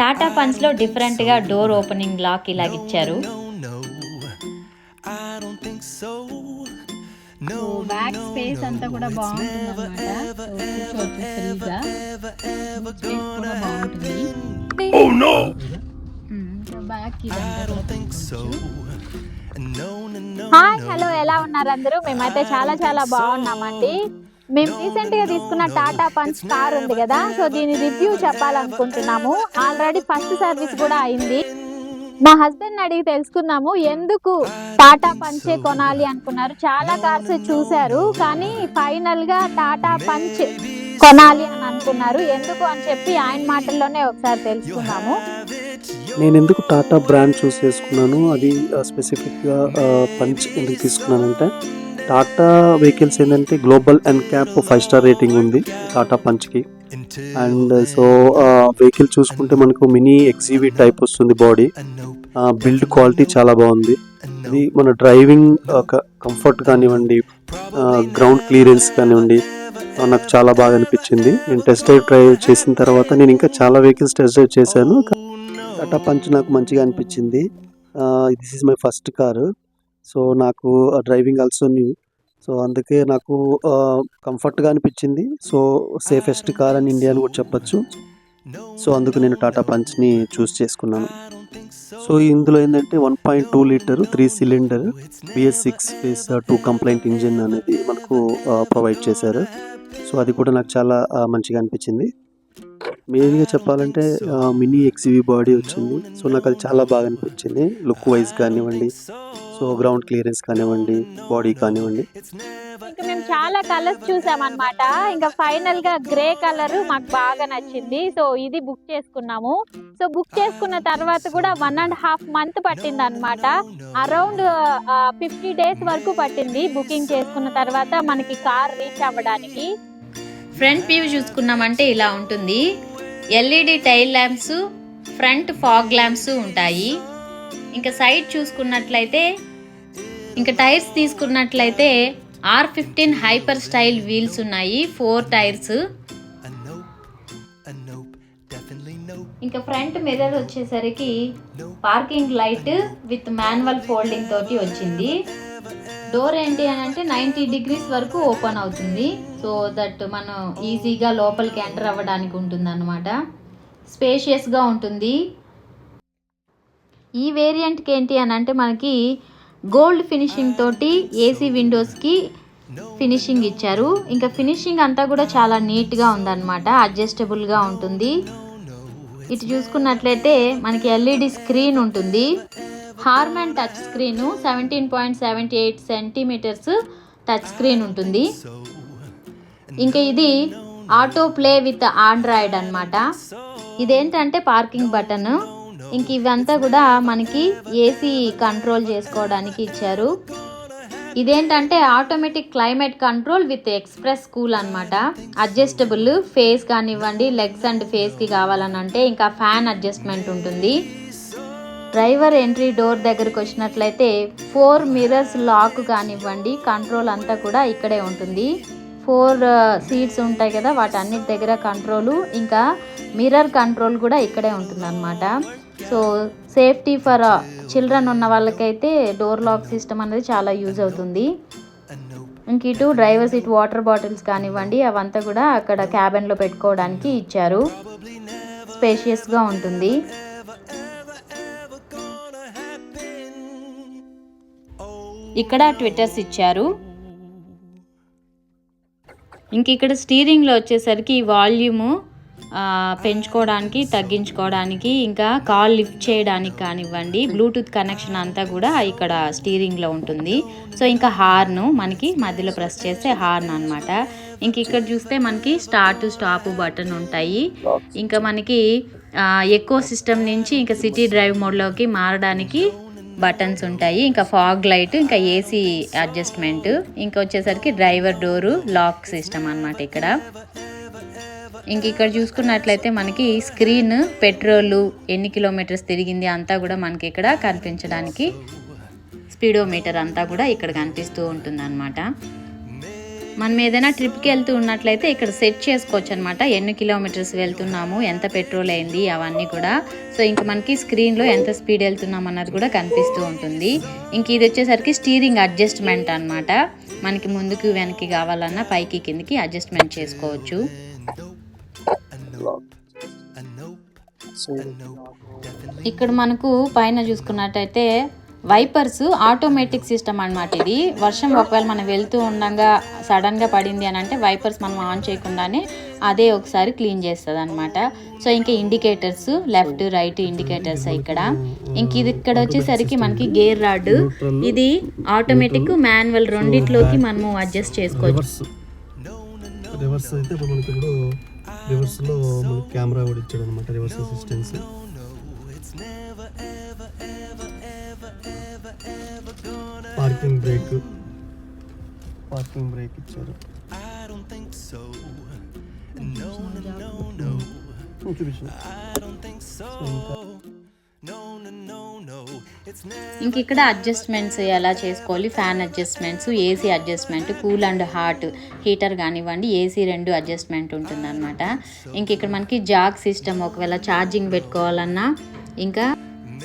టాటా పంచ్లో డిఫరెంట్గా door opening lock ఇలాగ ఇచ్చారు. బ్యాక్ స్పేస్ అంతా కూడా బాగుంటుంది అనమాట. కూర్చోవచ్చు ఫ్రీగా, స్పేస్ కూడా బాగుంటుంది. బ్యాక్ హాయ్ హలో, ఎలా ఉన్నారు అందరూ? మేమైతే చాలా చాలా బాగున్నామండి. మేము రీసెంట్గా తీసుకున్న టాటా పంచ్ కార్ ఉంది కదా, సో దీని రివ్యూ చెప్పాలనుకుంటున్నాము. ఆల్రెడీ ఫస్ట్ సర్వీస్ కూడా అయింది. మా హస్బెండ్ అడిగి తెలుసుకున్నాము ఎందుకు టాటా పంచే కొనాలి అనుకున్నారు. చాలా కార్స్ చూశారు కానీ ఫైనల్ గా టాటా పంచ్ కొనాలి అని అనుకున్నారు. ఎందుకు అని చెప్పి ఆయన మాటల్లోనే ఒకసారి తెలుసుకున్నాము. నేను ఎందుకు టాటా బ్రాండ్ చూస్ చేసుకున్నాను, అది స్పెసిఫిక్గా పంచ్ ఎందుకు తీసుకున్నానంటే, టాటా వెహికల్స్ ఏంటంటే గ్లోబల్ ఎన్క్యాప్ 5 స్టార్ రేటింగ్ ఉంది టాటా పంచ్కి. అండ్ సో వెహికల్ చూసుకుంటే మనకు మినీ ఎక్స్యూవీ టైప్ వస్తుంది. బాడీ బిల్డ్ క్వాలిటీ చాలా బాగుంది. ఇది మన డ్రైవింగ్ కంఫర్ట్ కానివ్వండి, గ్రౌండ్ క్లియరెన్స్ కానివ్వండి, నాకు చాలా బాగా అనిపించింది. నేను టెస్ట్ డ్రైవ్ చేసిన తర్వాత నేను ఇంకా చాలా వెహికల్స్ టెస్ట్ డ్రైవ్ చేశాను. టాటా పంచ్ నాకు మంచిగా అనిపించింది. This is my first car, so నాకు డ్రైవింగ్ ఆల్సో న్యూ, సో అందుకే నాకు కంఫర్ట్గా అనిపించింది. సో సేఫెస్ట్ కార్ అని ఇండియా అని కూడా చెప్పచ్చు. సో అందుకు నేను టాటా పంచ్ని చూస్ చేసుకున్నాను. సో ఇందులో ఏంటంటే 1.2 litre 3 cylinder BS6 face 2 complaint engine అనేది మనకు ప్రొవైడ్ చేశారు. సో అది కూడా నాకు చాలా మంచిగా అనిపించింది. మెయిన్గా చెప్పాలంటే మినీ ఎక్స్యూవీ బాడీ వచ్చింది. సో నాకు అది చాలా బాగా అనిపించింది. లుక్ వైజ్ కానివ్వండి, సో గ్రౌండ్ క్లియరెన్స్ కానివ్వండి, బాడీ కానివ్వండి. ఇంకా మేము చాలా కలర్స్ చూసామన్నమాట. ఇంకా ఫైనల్ గా గ్రే కలర్ మాకు బాగా నచ్చింది. సో ఇది బుక్ చేసుకున్నాము. సో బుక్ చేసుకున్న తర్వాత కూడా 1.5 months పట్టింది అనమాట. అరౌండ్ 50 days వరకు పట్టింది బుకింగ్ చేసుకున్న తర్వాత మనకి కార్ రీచ్ అవ్వడానికి. ఫ్రంట్ వ్యూ చూసుకున్నామంటే ఇలా ఉంటుంది. LED tile lamps, front fog lamps ఉంటాయి. ఇంకా సైడ్ చూసుకున్నట్లయితే, ఇంకా టైర్స్ తీసుకున్నట్లయితే R15 హైపర్ స్టైల్ వీల్స్ ఉన్నాయి, 4 టైర్స్. ఇంకా ఫ్రంట్ మిర్రర్ వచ్చేసరికి parking light with manual folding తోటి వచ్చింది. డోర్ ఏంటి అని అంటే 90 degrees వరకు ఓపెన్ అవుతుంది. సో దట్ మనం ఈజీగా లోపలికి ఎంటర్ అవ్వడానికి ఉంటుంది అన్నమాట. స్పేషియస్గా ఉంటుంది. ఈ వేరియంట్కి ఏంటి అని అంటే మనకి గోల్డ్ ఫినిషింగ్ తోటి ఏసీ విండోస్కి ఫినిషింగ్ ఇచ్చారు. ఇంకా ఫినిషింగ్ అంతా కూడా చాలా నీట్గా ఉందన్నమాట. అడ్జస్టబుల్గా ఉంటుంది. ఇటు చూసుకున్నట్లయితే మనకి LED స్క్రీన్ ఉంటుంది. Harman touch screen 17.78 centimeters touch screen ఉంటుంది. ఇంకా ఇది ఆటో ప్లే విత్ ఆండ్రాయిడ్ అన్నమాట. ఇదేంటంటే పార్కింగ్ బటన్. ఇంక ఇవంతా కూడా మనకి ఏసీ కంట్రోల్ చేసుకోవడానికి ఇచ్చారు. ఇదేంటంటే automatic climate control with express cool అనమాట. అడ్జస్టబుల్ ఫేస్ కానివ్వండి, లెగ్స్ అండ్ ఫేస్కి కావాలని అంటే ఇంకా ఫ్యాన్ అడ్జస్ట్మెంట్ ఉంటుంది. డ్రైవర్ ఎంట్రీ డోర్ దగ్గరకు వచ్చినట్లయితే 4 మిర్రర్స్ లాక్ కానివ్వండి, కంట్రోల్ అంతా కూడా ఇక్కడే ఉంటుంది. 4 సీట్స్ ఉంటాయి కదా, వాటన్నిటి దగ్గర కంట్రోలు, ఇంకా మిర్రర్ కంట్రోల్ కూడా ఇక్కడే ఉంటుంది అనమాట. సో సేఫ్టీ ఫర్ చిల్డ్రన్ ఉన్న వాళ్ళకైతే డోర్ లాక్ సిస్టమ్ అనేది చాలా యూజ్ అవుతుంది. ఇంక ఇటు డ్రైవర్ సీట్ వాటర్ బాటిల్స్ కానివ్వండి, అవంతా కూడా అక్కడ క్యాబిన్లో పెట్టుకోవడానికి ఇచ్చారు. స్పేషియస్గా ఉంటుంది. ఇక్కడ ట్విట్టర్స్ ఇచ్చారు. ఇంక ఇక్కడ స్టీరింగ్లో వచ్చేసరికి వాల్యూము పెంచుకోవడానికి, తగ్గించుకోవడానికి, ఇంకా కాల్ లిఫ్ట్ చేయడానికి కానివ్వండి, బ్లూటూత్ కనెక్షన్ అంతా కూడా ఇక్కడ స్టీరింగ్లో ఉంటుంది. సో ఇంకా హార్న్ మనకి మధ్యలో ప్రెస్ చేస్తే హార్న్ అనమాట. ఇంక ఇక్కడ చూస్తే మనకి స్టార్ట్ స్టాప్ బటన్ ఉంటాయి. ఇంకా మనకి ఎకో సిస్టమ్ నుంచి ఇంకా సిటీ డ్రైవ్ మోడ్లోకి మారడానికి బటన్స్ ఉంటాయి. ఇంకా ఫాగ్ లైట్, ఇంకా ఏసీ అడ్జస్ట్మెంట్, ఇంకా వచ్చేసరికి డ్రైవర్ డోరు లాక్ సిస్టమ్ అనమాట ఇక్కడ. ఇంక ఇక్కడ చూసుకున్నట్లయితే మనకి స్క్రీన్ పెట్రోలు ఎన్ని కిలోమీటర్స్ తిరిగింది అంతా కూడా మనకి ఇక్కడ కనిపించడానికి స్పీడోమీటర్ అంతా కూడా ఇక్కడ కనిపిస్తూ ఉంటుంది అనమాట. మనం ఏదైనా ట్రిప్కి వెళ్తూ ఉన్నట్లయితే ఇక్కడ సెట్ చేసుకోవచ్చు అనమాట. ఎన్ని కిలోమీటర్స్ వెళ్తున్నాము, ఎంత పెట్రోల్ అయింది, అవన్నీ కూడా. సో ఇంక మనకి స్క్రీన్లో ఎంత స్పీడ్ వెళ్తున్నాం అన్నది కూడా కనిపిస్తూ ఉంటుంది. ఇంక ఇది వచ్చేసరికి స్టీరింగ్ అడ్జస్ట్మెంట్ అనమాట. మనకి ముందుకు వెనక్కి కావాలన్నా పైకి కిందికి అడ్జస్ట్మెంట్ చేసుకోవచ్చు. ఇక్కడ మనకు పైన చూసుకున్నట్టయితే వైపర్స్ ఆటోమేటిక్ సిస్టమ్ అనమాట. ఇది వర్షం ఒకవేళ మనం వెళ్తూ ఉండగా సడన్గా పడింది అని అంటే వైపర్స్ మనం ఆన్ చేయకుండానే అదే ఒకసారి క్లీన్ చేస్తుంది అనమాట. సో ఇంకా ఇండికేటర్స్ లెఫ్ట్ రైట్ ఇండికేటర్స్ ఇక్కడ. ఇంక ఇది ఇక్కడ వచ్చేసరికి మనకి గేర్ రాడ్. ఇది ఆటోమేటిక్ మాన్యువల్ రెండిట్లోకి మనము అడ్జస్ట్ చేసుకోవచ్చు. రివర్స్ అయితే ఇప్పుడు మనకి ఇప్పుడు రివర్స్లో మనకి కెమెరా కూడా ఇచ్చాడు అనమాట, రివర్స్ అసిస్టెన్స్. పార్కింగ్ బ్రేక్ ఇచ్చారు. ఇంక ఇక్కడ అడ్జస్ట్మెంట్స్ ఎలా చేసుకోవాలి, fan adjustments, AC adjustment, cool and hot heater కానివ్వండి, ఏసీ 2 అడ్జస్ట్మెంట్ ఉంటుంది అనమాట. ఇంక ఇక్కడ మనకి జాక్ సిస్టమ్ ఒకవేళ ఛార్జింగ్ పెట్టుకోవాలన్నా, ఇంకా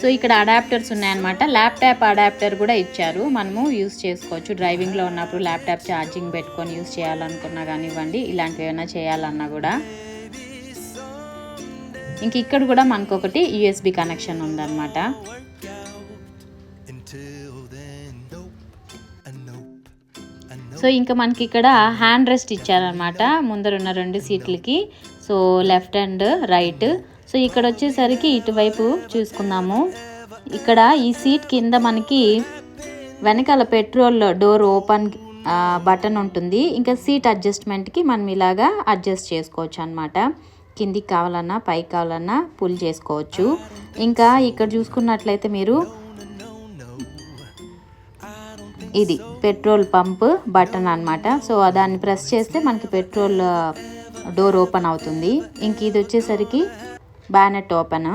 సో ఇక్కడ అడాప్టర్స్ ఉన్నాయన్నమాట. ల్యాప్టాప్ అడాప్టర్ కూడా ఇచ్చారు, మనము యూస్ చేసుకోవచ్చు. డ్రైవింగ్లో ఉన్నప్పుడు ల్యాప్టాప్ ఛార్జింగ్ పెట్టుకొని యూస్ చేయాలనుకున్నా కానివ్వండి, ఇలాంటివి ఏమైనా చేయాలన్నా కూడా. ఇంక ఇక్కడ కూడా మనకు ఒకటి యూఎస్బి కనెక్షన్ ఉందన్నమాట. సో ఇంకా మనకి ఇక్కడ హ్యాండ్ రెస్ట్ ఇచ్చారనమాట ముందరున్న 2 సీట్లకి. So left and right. So ఇక్కడ వచ్చేసరికి ఇటువైపు చూసుకుందాము. ఇక్కడ ఈ సీట్ కింద మనకి వెనకాల పెట్రోల్ డోర్ ఓపెన్ బటన్ ఉంటుంది. ఇంకా సీట్ అడ్జస్ట్మెంట్కి మనం ఇలాగా అడ్జస్ట్ చేసుకోవచ్చు అనమాట. కిందికి కావాలన్నా పైకి కావాలన్నా పుల్ చేసుకోవచ్చు. ఇంకా ఇక్కడ చూసుకున్నట్లయితే మీరు ఇది పెట్రోల్ పంప్ బటన్ అన్నమాట. సో దాన్ని ప్రెస్ చేస్తే మనకి పెట్రోల్ డోర్ ఓపెన్ అవుతుంది. ఇంక ఇది వచ్చేసరికి బ్యానెట్ ఓపెన్.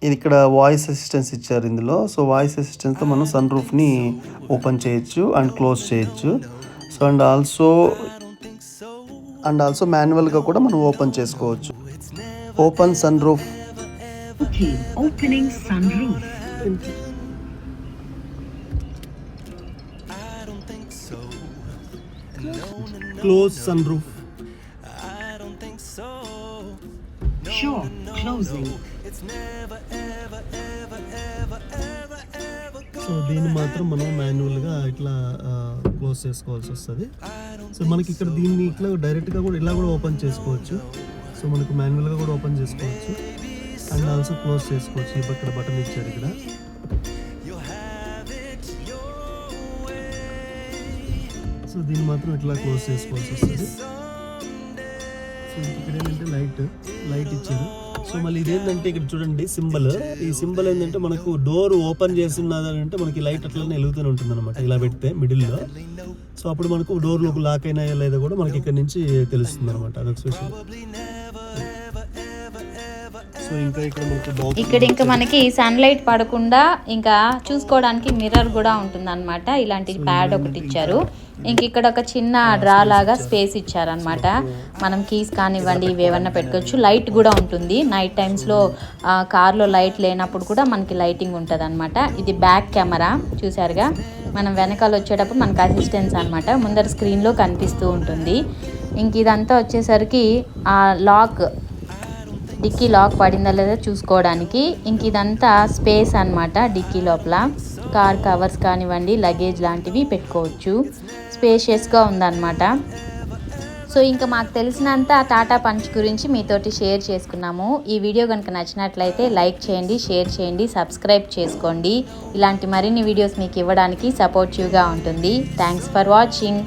ఇది ఇక్కడ వాయిస్ అసిస్టెన్స్ ఇచ్చారు ఇందులో. సో వాయిస్ అసిస్టెన్స్తో మనం సన్ రూఫ్ని ఓపెన్ చేయొచ్చు అండ్ క్లోజ్ చేయొచ్చు. సో అండ్ ఆల్సో మాన్యువల్గా కూడా మనం ఓపెన్ చేసుకోవచ్చు. Open sunroof, close sunroof, so దీన్ని మాత్రం మనం మాన్యువల్గా ఇట్లా క్లోజ్ చేసుకోవాల్సి వస్తుంది. సో మనకి ఇక్కడ దీన్ని ఇట్లా డైరెక్ట్గా కూడా ఇలా కూడా ఓపెన్ చేసుకోవచ్చు. సో మనకు మాన్యువల్గా కూడా ఓపెన్ చేసుకోవచ్చు అండ్ ఆల్సో క్లోజ్ చేసుకోవచ్చు. ఇక్కడ బటన్ ఇచ్చారు ఇక్కడ. సో దీన్ని మాత్రం ఇట్లా క్లోజ్ చేసుకోవాల్సి వస్తుంది. సో ఇక్కడ ఏంటంటే లైట్ ఇచ్చారు. సో మళ్ళీ ఇదేంటంటే ఇక్కడ చూడండి సింబల్. ఈ సింబల్ ఏంటంటే మనకు డోర్ ఓపెన్ చేస్తున్నది అంటే మనకి లైట్ అట్లనే వెలుగుతూనే ఉంటుంది అనమాట, ఇలా పెడితే మిడిల్లో. సో అప్పుడు మనకు డోర్ లోకి లాక్ అయినా లేదా కూడా మనకి ఇక్కడ నుంచి తెలుస్తుంది అనమాట. అదొక స్పెషల్. సో ఇంకా ఇక్కడ ఇంకా మనకి సన్ లైట్ పడకుండా ఇంకా చూసుకోవడానికి మిర్రర్ కూడా ఉంటుంది అనమాట. ఇలాంటి ప్యాడ్ ఒకటి ఇచ్చారు. ఇంక ఇక్కడ ఒక చిన్న డ్రా లాగా స్పేస్ ఇచ్చారనమాట. మనం కీస్ కానివ్వండి ఇవి ఏమన్నా పెట్టుకోవచ్చు. లైట్ కూడా ఉంటుంది. నైట్ టైమ్స్లో కార్లో లైట్ లేనప్పుడు కూడా మనకి లైటింగ్ ఉంటుంది అనమాట. ఇది బ్యాక్ కెమెరా చూసారుగా. మనం వెనకాల వచ్చేటప్పుడు మనకి అసిస్టెన్స్ అనమాట ముందర స్క్రీన్లో కనిపిస్తూ ఉంటుంది. ఇంక ఇదంతా వచ్చేసరికి ఆ లాక్, డిక్కీ లాక్ పడిందా లేదా చూసుకోవడానికి. ఇంక ఇదంతా స్పేస్ అనమాట. డిక్కీ లోపల కార్ కవర్స్ కానివ్వండి లగేజ్ లాంటివి పెట్టుకోవచ్చు. స్పేషియస్గా ఉందన్నమాట. సో ఇంకా మాకు తెలిసినంత టాటా పంచ్ గురించి మీతోటి షేర్ చేసుకున్నాము. ఈ వీడియో కనుక నచ్చినట్లయితే లైక్ చేయండి, షేర్ చేయండి, సబ్స్క్రైబ్ చేసుకోండి. ఇలాంటి మరిన్ని వీడియోస్ మీకు ఇవ్వడానికి సపోర్టివ్గా ఉంటుంది. Thanks for watching.